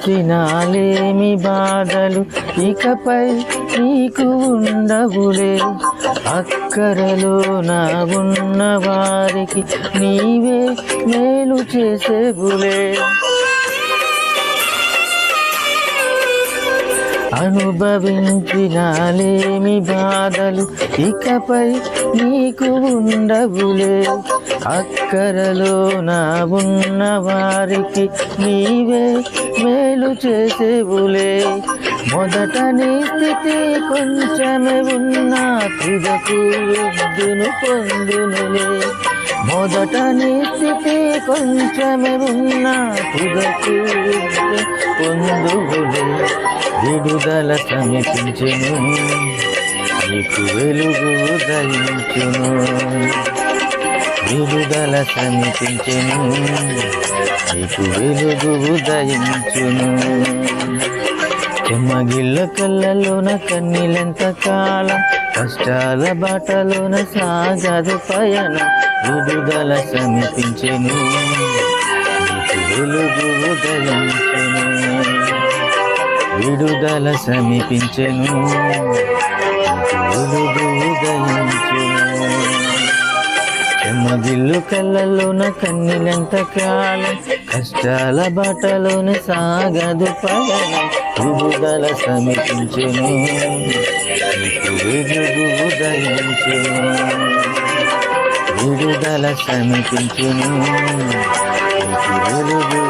అనుభవించినాలేమి బాధలు ఇకపై నీకు ఉండవులే. అక్కరలో నా ఉన్న వారికి నీవే మేలు చేసేవులే. అనుభవించినాలేమి బాధలు ఇకపై నీకు ఉండవులే. అక్కరలో నా ఉన్న వారికి నీవే మేలు చేసేవులే. మొదట నీ స్థితి కొంచెమే ఉన్నా తుదకు వృద్ధిని పొందునులే. మొదట నీ స్థితి కొంచెమే ఉన్నా తుదకు వృద్ధి పొందువులే. విడుదల సమీపించెను, నీకు వెలుగు ఉదయించును. విడుదల సమీపించెను, నీకు వెలుగు ఉదయించును. చెమ్మగిళ్ళ కళ్ళలోన కన్నీలెంత కాలం, కష్టాల బాటలోన సాగదు పయనం. విడుదల సమీపించెను, నీకు వెలుగు ఉదయించును. విడుదల సమీపించెను, వెలుగు ఉదయించును. చెమ్మగిల్లు కళ్ళలోన కన్నీలెంత కాలం, కష్టాల బాటలోని సాగదు పయనం. విడుదల సమీపించెను, నీకు వెలుగు ఉదయించును. విడుదల సమీపించెను, నీకు వెలుగు